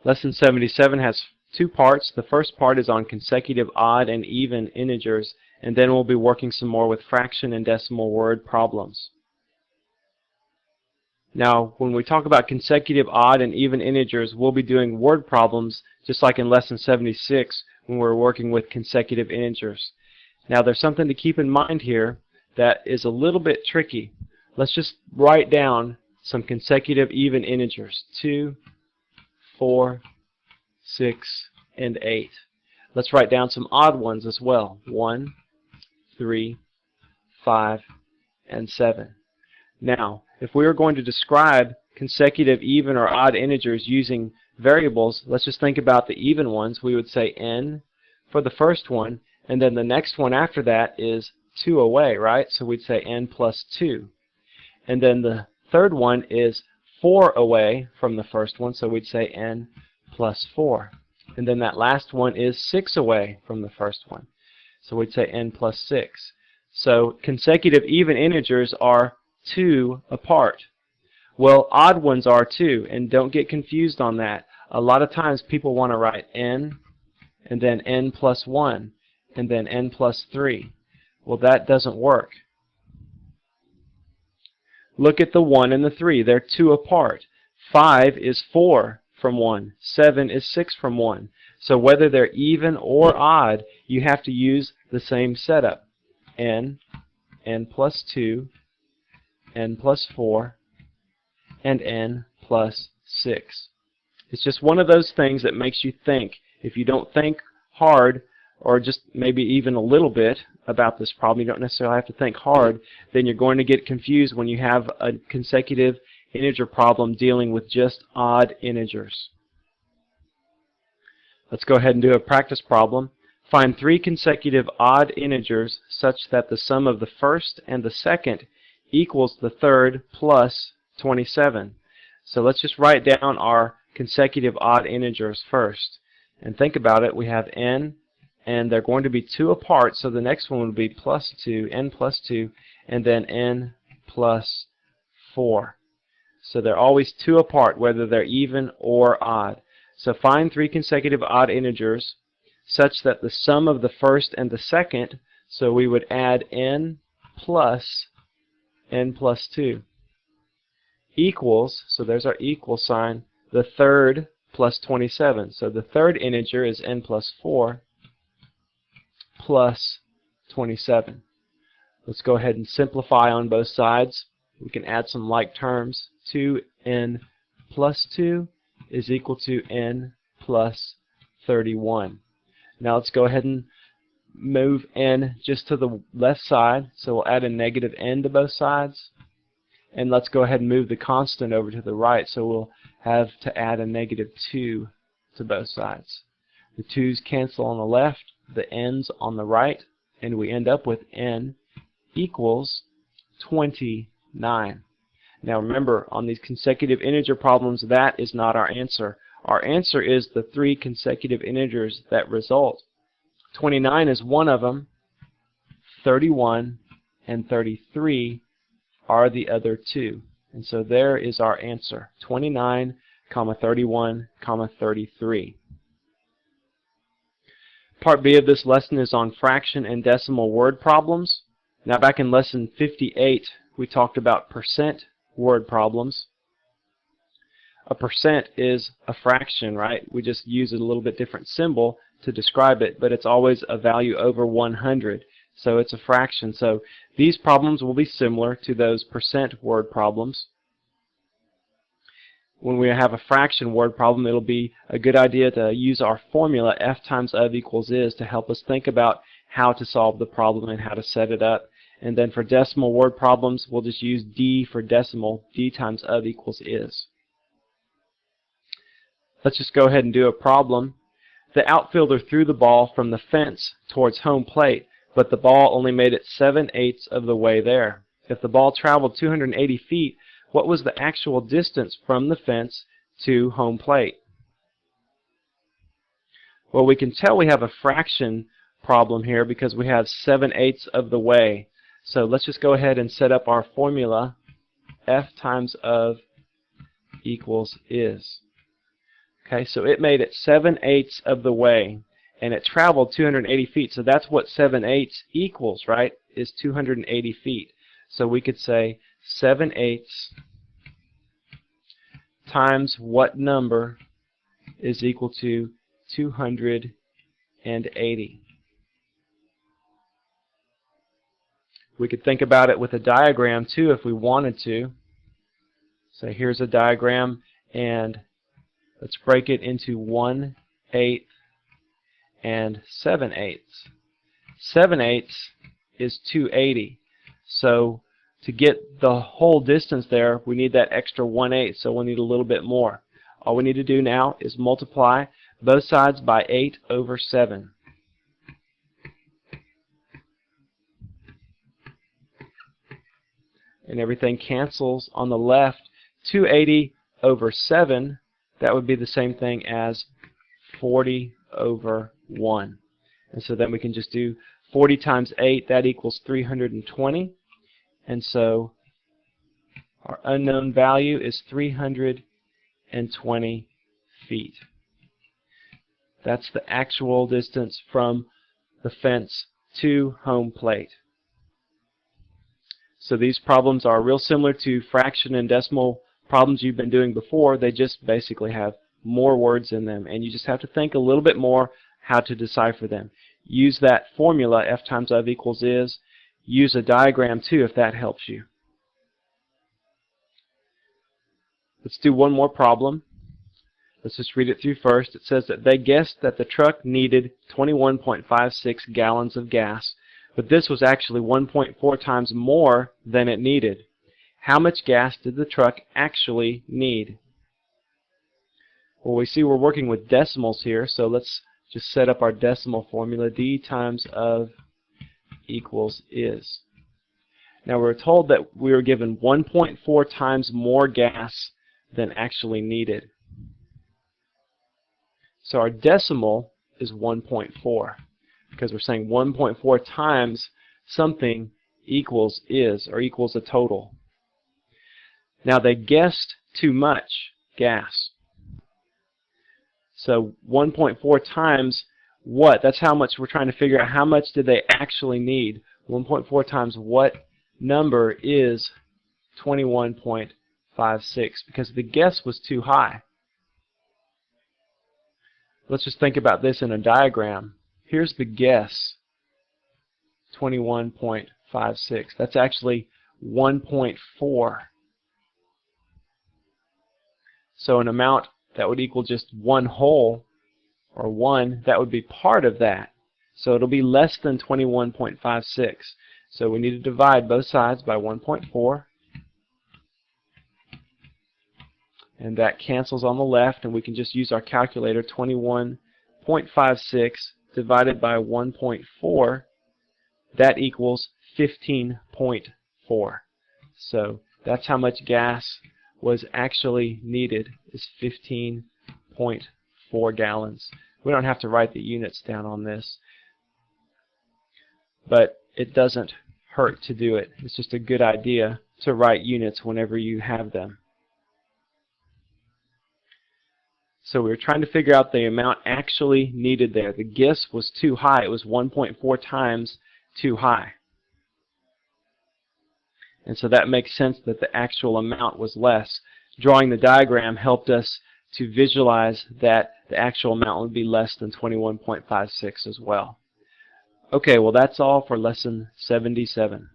Lesson 77 has two parts. The first part is on consecutive odd and even integers, and then we'll be working some more with fraction and decimal word problems. Now, when we talk about consecutive odd and even integers, we'll be doing word problems just like in Lesson 76 when we're working with consecutive integers. Now, there's something to keep in mind here that is a little bit tricky. Let's just write down some consecutive even integers. 2, 4, 6, and 8. Let's write down some odd ones as well. 1, 3, 5, and 7. Now, if we are going to describe consecutive even or odd integers using variables, let's just think about the even ones. We would say n for the first one, and then the next one after that is 2 away, right? So we'd say n plus 2. And then the third one is 4 away from the first one, so we'd say n plus 4. And then that last one is 6 away from the first one, so we'd say n plus 6. So consecutive even integers are 2 apart. Well, odd ones are too, and don't get confused on that. A lot of times people want to write n, and then n plus 1, and then n plus 3. Well, that doesn't work. Look at the 1 and the 3. They're 2 apart. 5 is 4 from 1. 7 is 6 from 1. So whether they're even or odd, you have to use the same setup. n plus 2, n plus 4, and n plus 6. It's just one of those things that makes you think. If you don't think hard, or just maybe even a little bit about this problem, you don't necessarily have to think hard, then you're going to get confused when you have a consecutive integer problem dealing with just odd integers. Let's go ahead and do a practice problem. Find 3 consecutive odd integers such that the sum of the first and the second equals the third plus 27. So let's just write down our consecutive odd integers first. And think about it. We have n, and they're going to be 2 apart, so the next one would be plus 2, n plus 2, and then n plus 4. So they're always 2 apart, whether they're even or odd. So find 3 consecutive odd integers such that the sum of the first and the second, so we would add n plus 2, equals, so there's our equal sign, the third plus 27. So the third integer is n plus 4 plus 27. Let's go ahead and simplify on both sides. We can add some like terms. 2n plus 2 is equal to n plus 31. Now let's go ahead and move n just to the left side. So we'll add a negative n to both sides. And let's go ahead and move the constant over to the right. So we'll have to add a negative 2 to both sides. The 2's cancel on the left, the n's on the right, and we end up with n equals 29. Now remember, on these consecutive integer problems, that is not our answer. Our answer is the 3 consecutive integers that result. 29 is one of them. 31 and 33 are the other 2. And so there is our answer. 29, 31, 33. Part B of this lesson is on fraction and decimal word problems. Now back in lesson 58, we talked about percent word problems. A percent is a fraction, right? We just use a little bit different symbol to describe it, but it's always a value over 100. So it's a fraction. So these problems will be similar to those percent word problems. When we have a fraction word problem, it'll be a good idea to use our formula f times of equals is to help us think about how to solve the problem and how to set it up. And then for decimal word problems, we'll just use d for decimal. D times of equals is. Let's just go ahead and do a problem. The outfielder threw the ball from the fence towards home plate, but the ball only made it 7/8 of the way there. If the ball traveled 280 feet, what was the actual distance from the fence to home plate? Well, we can tell we have a fraction problem here because we have 7/8 of the way. So let's just go ahead and set up our formula. F times of equals is. Okay, so it made it 7/8 of the way, and it traveled 280 feet. So that's what 7/8 equals, right? Is 280 feet. So we could say 7/8 times what number is equal to 280. We could think about it with a diagram too if we wanted to. So here's a diagram, and let's break it into 1/8 and 7/8. 7/8 is 280. So to get the whole distance there, we need that extra 1/8, so we'll need a little bit more. All we need to do now is multiply both sides by 8/7. And everything cancels on the left. 280/7, that would be the same thing as 40/1. And so then we can just do 40 times 8, that equals 320. And so our unknown value is 320 feet. That's the actual distance from the fence to home plate. So these problems are real similar to fraction and decimal problems you've been doing before. They just basically have more words in them, and you just have to think a little bit more how to decipher them. Use that formula, F times of equals is. Use a diagram too if that helps you. Let's do one more problem. Let's just read it through first. It says that they guessed that the truck needed 21.56 gallons of gas, but this was actually 1.4 times more than it needed. How much gas did the truck actually need? Well, we see we're working with decimals here, so let's just set up our decimal formula. D times of equals is. Now we're told that we were given 1.4 times more gas than actually needed. So our decimal is 1.4 because we're saying 1.4 times something equals is, or equals a total. Now they guessed too much gas. So 1.4 times what? That's how much we're trying to figure out. How much did they actually need? 1.4 times what number is 21.56? Because the guess was too high. Let's just think about this in a diagram. Here's the guess, 21.56. That's actually 1.4. So an amount that would equal just one whole, or 1, that would be part of that. So it'll be less than 21.56. So we need to divide both sides by 1.4. And that cancels on the left, and we can just use our calculator. 21.56 divided by 1.4, that equals 15.4. So that's how much gas was actually needed, is 15.4 gallons. We don't have to write the units down on this, but it doesn't hurt to do it. It's just a good idea to write units whenever you have them. So we were trying to figure out the amount actually needed there. The guess was too high. It was 1.4 times too high. And so that makes sense that the actual amount was less. Drawing the diagram helped us to visualize that the actual amount would be less than 21.56 as well. Okay, well that's all for lesson 77.